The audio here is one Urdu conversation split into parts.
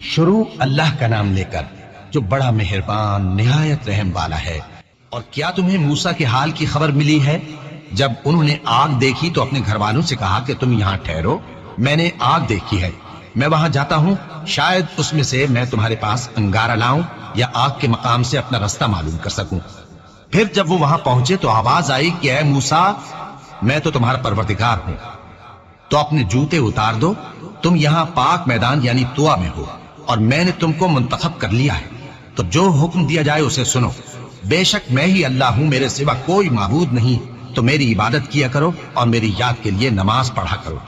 شروع اللہ کا نام لے کر جو بڑا مہربان نہایت رحم والا ہے۔ اور کیا تمہیں موسیٰ کے حال کی خبر ملی ہے؟ جب انہوں نے آگ دیکھی تو اپنے گھر والوں سے کہا کہ تم یہاں ٹھہرو، میں نے آگ دیکھی ہے، میں وہاں جاتا ہوں، شاید اس میں سے میں تمہارے پاس انگارہ لاؤں یا آگ کے مقام سے اپنا رستہ معلوم کر سکوں۔ پھر جب وہ وہاں پہنچے تو آواز آئی کہ اے موسیٰ، میں تو تمہارا پروردگار ہوں، تو اپنے جوتے اتار دو، تم یہاں پاک میدان یعنی طوا میں ہو، اور میں نے تم کو منتخب کر لیا ہے، تو جو حکم دیا جائے اسے سنو۔ بے شک میں ہی اللہ ہوں، میرے سوا کوئی معبود نہیں، تو میری عبادت کیا کرو اور میری یاد کے لیے نماز پڑھا کرو۔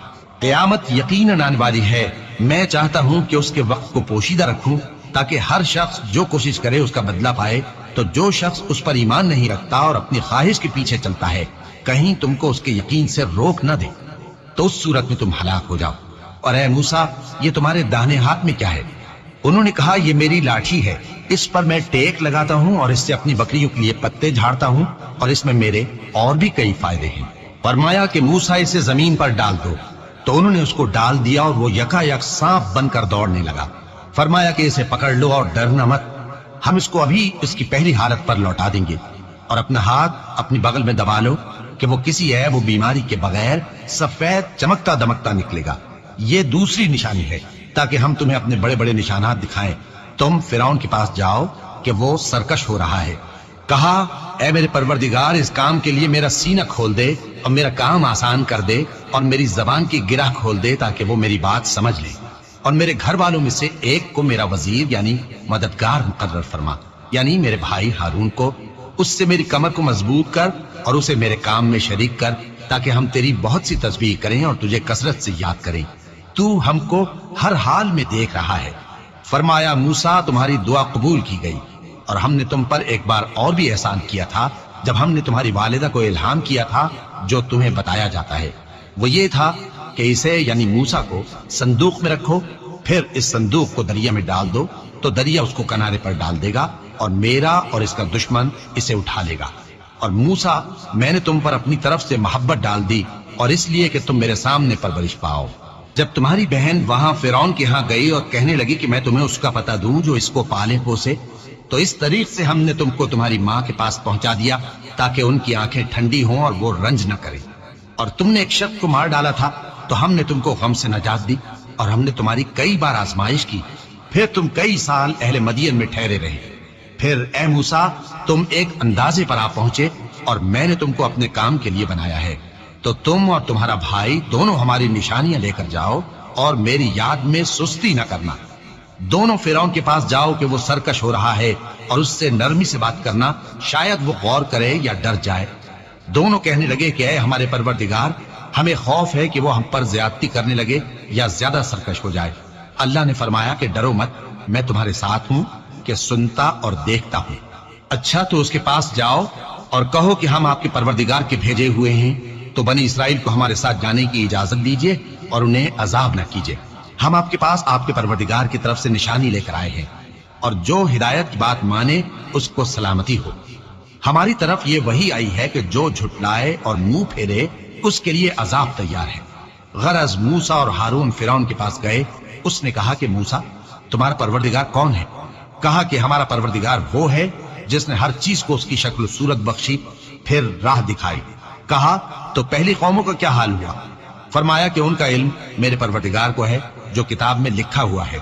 قیامت یقیناً آنے والی ہے، میں چاہتا ہوں کہ اس کے وقت کو پوشیدہ رکھوں تاکہ ہر شخص جو کوشش کرے اس کا بدلہ پائے، تو جو شخص اس پر ایمان نہیں رکھتا اور اپنی خواہش کے پیچھے چلتا ہے، کہیں تم کو اس کے یقین سے روک نہ دے، تو اس صورت میں تم ہلاک ہو جاؤ۔ اور اے موسیٰ، یہ تمہارے داہنے ہاتھ میں کیا ہے؟ انہوں نے کہا یہ میری لاٹھی ہے، اس پر میں ٹیک لگاتا ہوں اور اس سے اپنی بکریوں کے لیے پتے جھاڑتا ہوں، اور اس میں میرے اور بھی کئی فائدے ہیں۔ فرمایا کہ موسیٰ اسے زمین پر ڈال دو، تو انہوں نے اس کو ڈال دیا اور وہ یکا یک سانپ بن کر دوڑنے لگا۔ فرمایا کہ اسے پکڑ لو اور ڈرنا مت، ہم اس کو ابھی اس کی پہلی حالت پر لوٹا دیں گے، اور اپنا ہاتھ اپنی بغل میں دبا لو کہ وہ کسی عیب و بیماری کے بغیر سفید چمکتا دمکتا نکلے گا۔ یہ دوسری نشانی ہے تاکہ ہم تمہیں اپنے بڑے بڑے نشانات دکھائیں۔ تم فرعون کے پاس جاؤ کہ وہ سرکش ہو رہا ہے، کہا اے میرے پروردگار، اس کام کے لیے میرا سینہ کھول دے اور میرا کام آسان کر دے، اور میری زبان کی گرہ کھول دے تاکہ وہ میری بات سمجھ لے، اور میرے گھر والوں میں سے ایک کو میرا وزیر یعنی مددگار مقرر فرما، یعنی میرے بھائی ہارون کو، اس سے میری کمر کو مضبوط کر اور اسے میرے کام میں شریک کر، تاکہ ہم تیری بہت سی تسبیح کریں اور تجھے کثرت سے یاد کریں، تو ہم کو ہر حال میں دیکھ رہا ہے۔ فرمایا موسیٰ، تمہاری دعا قبول کی گئی، اور ہم نے تم پر ایک بار اور بھی احسان کیا تھا جب ہم نے تمہاری والدہ کو الہام کیا تھا جو تمہیں بتایا جاتا ہے، وہ یہ تھا کہ اسے یعنی موسیٰ کو صندوق میں رکھو، پھر اس صندوق کو دریا میں ڈال دو، تو دریا اس کو کنارے پر ڈال دے گا، اور میرا اور اس کا دشمن اسے اٹھا لے گا۔ اور موسیٰ، میں نے تم پر اپنی طرف سے محبت ڈال دی، اور اس لیے کہ تم میرے سامنے پرورش پاؤ۔ جب تمہاری بہن وہاں فرعون کے ہاں گئی اور کہنے لگی کہ میں تمہیں اس کا پتہ دوں جو اس کو پالے پوسے، تو اس طریق سے ہم نے تم کو تمہاری ماں کے پاس پہنچا دیا تاکہ ان کی آنکھیں ٹھنڈی ہوں اور وہ رنج نہ کریں۔ اور تم نے ایک شخص کو مار ڈالا تھا تو ہم نے تم کو غم سے نجات دی، اور ہم نے تمہاری کئی بار آزمائش کی، پھر تم کئی سال اہل مدین میں ٹھہرے رہے۔ پھر اے موسیٰ، تم ایک اندازے پر آ پہنچے، اور میں نے تم کو اپنے کام کے لیے بنایا ہے، تو تم اور تمہارا بھائی دونوں ہماری نشانیاں لے کر جاؤ، اور میری یاد میں سستی نہ کرنا۔ دونوں فرعون کے پاس جاؤ کہ وہ سرکش ہو رہا ہے، اور اس سے نرمی سے بات کرنا، شاید وہ غور کرے یا ڈر جائے۔ دونوں کہنے لگے کہ اے ہمارے پروردگار، ہمیں خوف ہے کہ وہ ہم پر زیادتی کرنے لگے یا زیادہ سرکش ہو جائے۔ اللہ نے فرمایا کہ ڈرو مت، میں تمہارے ساتھ ہوں کہ سنتا اور دیکھتا ہوں۔ اچھا، تو اس کے پاس جاؤ اور کہو کہ ہم آپ کے پروردگار کے بھیجے ہوئے ہیں، تو بنی اسرائیل کو ہمارے ساتھ جانے کی اجازت دیجیے اور انہیں عذاب نہ کیجیے۔ ہم آپ کے پاس آپ کے پروردگار کی طرف سے نشانی لے کر آئے ہیں، اور جو ہدایت کی بات مانے اس کو سلامتی ہو۔ ہماری طرف یہ وحی آئی ہے کہ جو جھٹلائے اور منہ پھیرے اس کے لیے عذاب تیار ہے۔ غرض موسیٰ اور ہارون فرعون کے پاس گئے، اس نے کہا کہ موسیٰ، تمہارا پروردگار کون ہے؟ کہا کہ ہمارا پروردگار وہ ہے جس نے ہر چیز کو اس کی شکل و صورت بخشی، پھر راہ دکھائی۔ کہا تو پہلی قوموں کا کیا حال ہوا؟ فرمایا کہ ان کا علم میرے پروردگار کو ہے جو کتاب میں لکھا ہوا ہے۔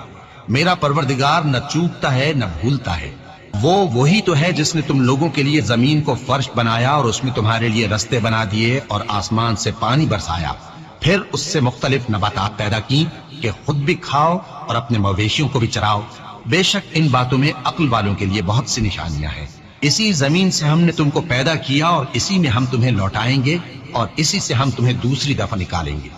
میرا پروردگار نہ چوکتا ہے نہ بھولتا ہے۔ وہ وہی تو ہے جس نے تم لوگوں کے لیے زمین کو فرش بنایا اور اس میں تمہارے لیے رستے بنا دیے اور آسمان سے پانی برسایا، پھر اس سے مختلف نباتات پیدا کی کہ خود بھی کھاؤ اور اپنے مویشیوں کو بھی چراؤ۔ بے شک ان باتوں میں عقل والوں کے لیے بہت سی نشانیاں ہیں۔ اسی زمین سے ہم نے تم کو پیدا کیا اور اسی میں ہم تمہیں لوٹائیں گے، اور اسی سے ہم تمہیں دوسری دفعہ نکالیں گے۔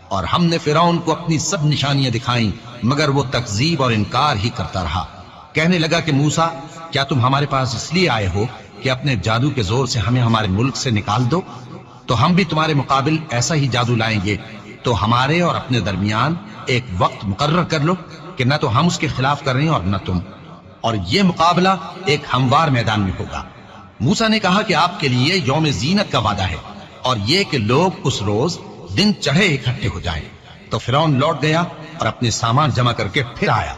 اور ہم نے فرعون کو اپنی سب نشانیاں دکھائیں، مگر وہ تکذیب اور انکار ہی کرتا رہا۔ کہنے لگا کہ موسیٰ، کیا تم ہمارے پاس اس لیے آئے ہو کہ اپنے جادو کے زور سے ہمیں ہمارے ملک سے نکال دو؟ تو ہم بھی تمہارے مقابل ایسا ہی جادو لائیں گے، تو ہمارے اور اپنے درمیان ایک وقت مقرر کر لو کہ نہ تو ہم اس کے خلاف کر رہے ہیں اور نہ تم، اور یہ مقابلہ ایک ہموار میدان میں ہوگا۔ موسیٰ نے کہا کہ آپ کے لیے یوم زینت کا وعدہ ہے، اور یہ کہ لوگ اس روز دن چڑھے اکٹھے ہو جائیں۔ تو فرعون لوٹ گیا اور اپنے سامان جمع کر کے پھر آیا۔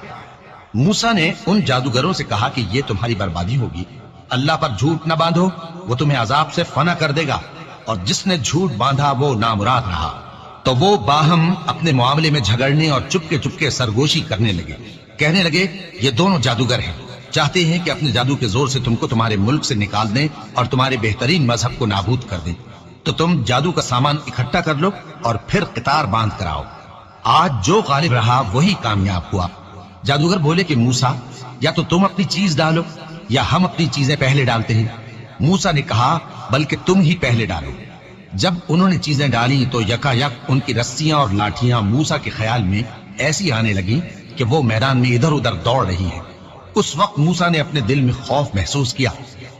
موسیٰ نے ان جادوگروں سے کہا کہ یہ تمہاری بربادی ہوگی، اللہ پر جھوٹ نہ باندھو، وہ تمہیں عذاب سے فنا کر دے گا، اور جس نے جھوٹ باندھا وہ نامراد رہا۔ تو وہ باہم اپنے معاملے میں جھگڑنے اور چپکے سرگوشی کرنے لگے، کہنے لگے یہ دونوں جادوگر ہیں، چاہتے ہیں کہ اپنے جادو کے زور سے تم کو تمہارے ملک سے نکال دیں اور تمہارے بہترین مذہب کو نابود کر دیں، تو تم جادو کا سامان اکٹھا کر لو اور پھر قطار باندھ کر آؤ، آج جو غالب رہا وہی کامیاب ہوا۔ جادوگر بولے کہ موسیٰ، یا تو تم اپنی چیز ڈالو یا ہم اپنی چیزیں پہلے ڈالتے ہیں۔ موسیٰ نے کہا بلکہ تم ہی پہلے ڈالو۔ جب انہوں نے چیزیں ڈالی تو یکا یک ان کی رسیاں اور لاٹھیاں موسیٰ کے خیال میں ایسی آنے لگی کہ وہ میدان میں ادھر ادھر دوڑ رہی ہیں۔ اس وقت موسیٰ نے اپنے دل میں خوف محسوس کیا۔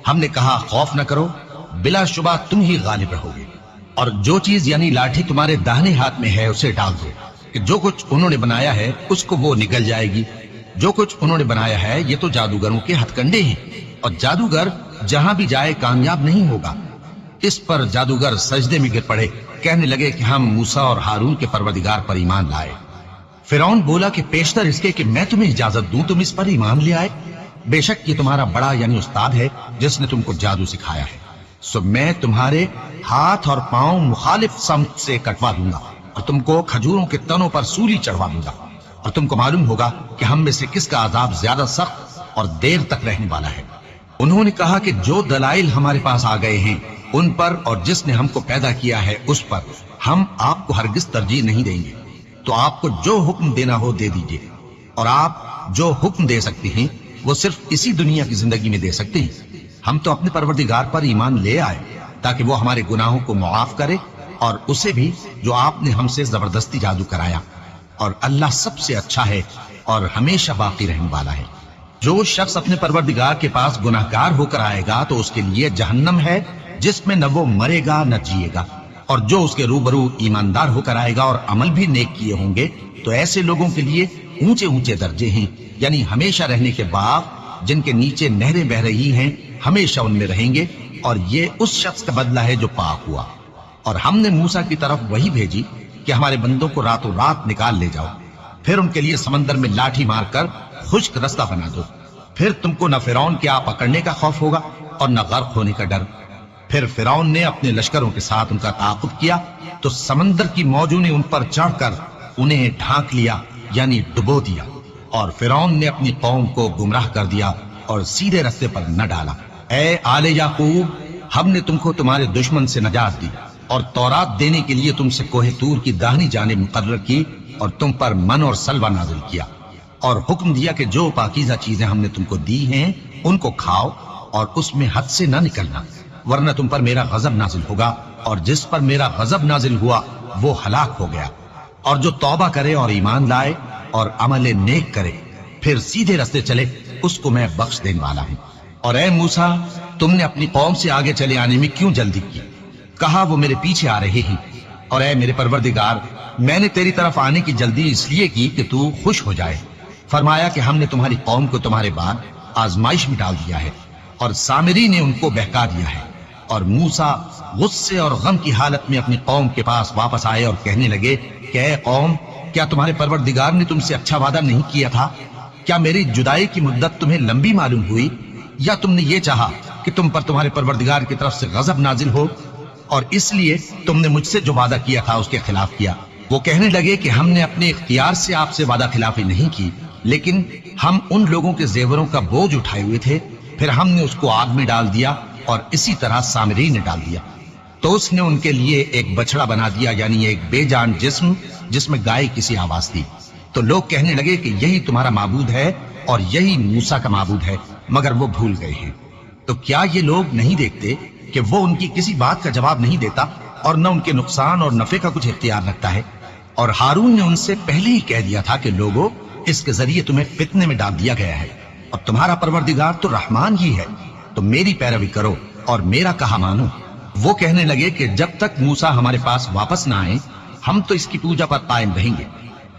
ہم نے کہا خوف نہ کرو، بلا شبہ تم ہی غالب رہو گے، اور جو چیز یعنی لاٹھی تمہارے داہنے ہاتھ میں ہے اسے ڈال دو، کہ جو کچھ انہوں نے بنایا ہے اس کو وہ نگل جائے گی۔ جو کچھ انہوں نے بنایا ہے یہ تو جادوگروں کے ہتھ کنڈے ہیں، اور جادوگر جہاں بھی جائے کامیاب نہیں ہوگا۔ اس پر جادوگر سجدے میں گر پڑے، کہنے لگے کہ ہم موسیٰ اور ہارون کے پروردگار پر ایمان لائے۔ فرعون بولا کہ پیشتر اس کے کہ میں تمہیں اجازت دوں تم اس پر ایمان لے آئے، بے شک یہ تمہارا بڑا یعنی استاد ہے جس نے تم کو جادو سکھایا ہے، سو میں تمہارے ہاتھ اور پاؤں مخالف سمت سے کٹوا دوں گا اور تم کو کھجوروں کے تنوں پر سولی چڑھوا دوں گا، اور تم کو معلوم ہوگا کہ ہم میں سے کس کا عذاب زیادہ سخت اور دیر تک رہنے والا ہے۔ انہوں نے کہا کہ جو دلائل ہمارے پاس آ گئے ہیں ان پر اور جس نے ہم کو پیدا کیا ہے اس پر ہم آپ کو ہرگز ترجیح نہیں دیں گے، تو آپ کو جو حکم دینا ہو دے دیجئے، اور آپ جو حکم دے سکتے ہیں وہ صرف اسی دنیا کی زندگی میں دے سکتے ہیں۔ ہم تو اپنے پروردگار پر ایمان لے آئے تاکہ وہ ہمارے گناہوں کو معاف کرے، اور اسے بھی جو آپ نے ہم سے زبردستی جادو کرایا، اور اللہ سب سے اچھا ہے اور ہمیشہ باقی رہنے والا ہے۔ جو شخص اپنے پروردگار کے پاس گناہگار ہو کر آئے گا تو اس کے لیے جہنم ہے جس میں نہ وہ مرے گا نہ جیے گا، اور جو اس کے روبرو ایماندار ہو کر آئے گا اور عمل بھی نیک کیے ہوں گے تو ایسے لوگوں کے لیے اونچے اونچے درجے ہیں، یعنی ہمیشہ رہنے کے باغ جن کے نیچے نہریں بہ رہی ہیں، ہمیشہ ان میں رہیں گے، اور یہ اس شخص کا بدلہ ہے جو پاک ہوا۔ اور ہم نے موسیٰ کی طرف وہی بھیجی کہ ہمارے بندوں کو راتوں رات نکال لے جاؤ، پھر ان کے لیے سمندر میں لاٹھی مار کر خشک رستہ بنا دو، پھر تم کو نہ فرعون کے آ پکڑنے کا خوف ہوگا اور نہ غرق ہونے کا ڈر۔ پھر فرعون نے اپنے لشکروں کے ساتھ ان کا تعاقب کیا تو سمندر کی موجوں نے ان پر چڑھ کر انہیں ڈھانک لیا، یعنی ڈبو دیا، اور فرعون نے اپنی قوم کو گمراہ کر دیا اور سیدھے رستے پر نہ ڈالا۔ اے آل یعقوب، ہم نے تم کو تمہارے دشمن سے نجات دی اور تورات دینے کے لیے تم سے کوہ طور کی داہنی جانب مقرر کی، اور تم پر من اور سلوہ نازل کیا، اور حکم دیا کہ جو پاکیزہ چیزیں ہم نے تم کو دی ہیں ان کو کھاؤ اور اس میں حد سے نہ نکلنا، ورنہ تم پر میرا غضب نازل ہوگا، اور جس پر میرا غضب نازل ہوا وہ ہلاک ہو گیا۔ اور جو توبہ کرے اور ایمان لائے اور عمل نیک کرے پھر سیدھے رستے چلے اس کو میں بخش دینے والا ہوں۔ اور اے موسیٰ، تم نے اپنی قوم سے آگے چلے آنے میں کیوں جلدی کی؟ کہا وہ میرے پیچھے آ رہے ہیں۔ اور اے میرے پروردگار، میں نے تیری طرف آنے کی جلدی اس لیے کی کہ تو خوش ہو جائے۔ فرمایا کہ ہم نے تمہاری قوم کو تمہارے بعد آزمائش میں ڈال دیا ہے، اور سامری نے ان کو بہکا دیا ہے۔ اور موسیٰ غصے اور غم کی حالت میں اپنی قوم کے پاس واپس آئے اور کہنے لگے کہ اے قوم، کیا تمہارے پروردگار نے تم سے اچھا وعدہ نہیں کیا تھا؟ کیا میری جدائی کی مدت تمہیں لمبی معلوم ہوئی، یا تم نے یہ چاہا کہ تم پر تمہارے پروردگار کی طرف سے غضب نازل ہو، اور اس لیے تم نے مجھ سے جو وعدہ کیا تھا اس کے خلاف کیا؟ وہ کہنے لگے کہ ہم نے اپنے اختیار سے آپ سے وعدہ خلافی نہیں کی، لیکن ہم ان لوگوں کے زیوروں کا بوجھ اٹھائے ہوئے تھے، پھر ہم نے اس کو آگ میں ڈال دیا، اور اسی طرح سامری نے ڈال دیا۔ تو اس نے ان کے لیے ایک بچڑا بنا دیا، یعنی ایک بے جان جسم جس میں گائے کسی آواز تھی۔ تو لوگ کہنے لگے کہ یہی تمہارا معبود ہے اور یہی موسیٰ کا معبود ہے، مگر وہ بھول گئے ہیں۔ تو کیا یہ لوگ نہیں دیکھتے کہ وہ ان کی کسی بات کا جواب نہیں دیتا اور نہ ان کے نقصان اور نفع کا کچھ اختیار رکھتا ہے؟ اور ہارون نے ان سے پہلے ہی کہہ دیا تھا کہ لوگوں، اس کے ذریعے تمہیں فتنے میں ڈال دیا گیا ہے، اور تمہارا پروردگار تو رحمان ہی ہے، تو میری پیروی کرو اور میرا کہا مانو۔ وہ کہنے لگے کہ جب تک موسیٰ ہمارے پاس واپس نہ آئے ہم تو اس کی پوجا پر قائم رہیں گے۔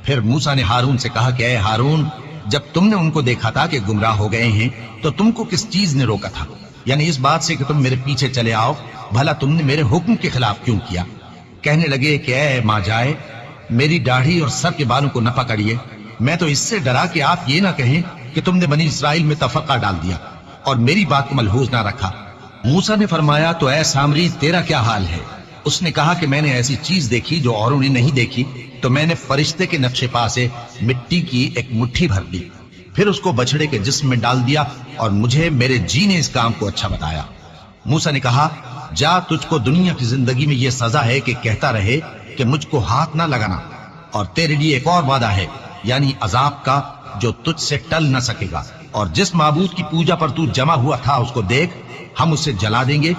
پھر موسیٰ نے ہارون سے کہا کہ اے ہارون، جب تم نے ان کو دیکھا تھا کہ گمراہ ہو گئے ہیں تو تم کو کس چیز نے روکا تھا؟ یعنی اس بات سے کہ تم میرے پیچھے چلے آؤ، بھلا تم نے میرے حکم کے خلاف کیوں کیا؟ کہنے لگے کہ اے ماں جائے، میری داڑھی اور سر کے بالوں کو نہ پکڑیے، میں تو اس سے ڈرا کہ آپ یہ نہ کہیں کہ تم نے بنی اسرائیل میں تفرقہ ڈال دیا اور میری بات کو ملحوظ نہ رکھا۔ موسیٰ نے فرمایا تو اے سامری تیرا کیا حال ہے؟ اس نے کہا کہ میں نے ایسی چیز دیکھی جو اوروں نے نہیں دیکھی، تو میں نے فرشتے کے نقش پا سے مٹی کی ایک مٹھی بھر لی، پھر اس کو بچڑے کے جسم میں ڈال دیا اور مجھے میرے جی نے اس کام کو اچھا بتایا۔ موسیٰ نے کہا جا، تجھ کو دنیا کی زندگی میں یہ سزا ہے کہ کہتا رہے کہ مجھ کو ہاتھ نہ لگانا، اور تیرے لیے ایک اور وعدہ ہے، یعنی عذاب کا جو تجھ سے ٹل نہ سکے گا، اور جس معبود کی پوجا پر تو جمع ہوا تھا اس کو دیکھ، ہم اسے جلا دیں گے،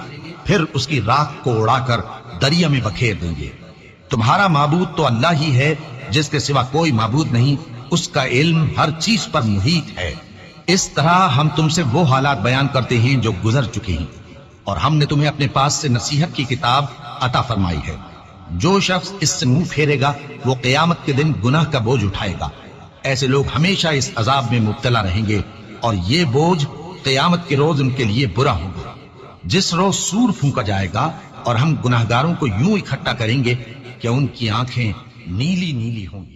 پھر اس کی راکھ کو اڑا کر دریا میں بکھیر دیں گے۔ تمہارا معبود تو اللہ ہی ہے، جس کے سوا کوئی معبود نہیں، اس کا علم ہر چیز پر محیط ہے۔ اس طرح ہم تم سے وہ حالات بیان کرتے ہیں جو گزر چکے ہیں، اور ہم نے تمہیں اپنے پاس سے نصیحت کی کتاب عطا فرمائی ہے۔ جو شخص اس سے منہ پھیرے گا وہ قیامت کے دن گناہ کا بوجھ اٹھائے گا۔ ایسے لوگ ہمیشہ اس عذاب میں مبتلا رہیں گے، اور یہ بوجھ قیامت کے روز ان کے لیے برا ہوگا۔ جس روز سور پھونکا جائے گا اور ہم گناہگاروں کو یوں اکٹھا کریں گے کہ ان کی آنکھیں نیلی نیلی ہوں گی۔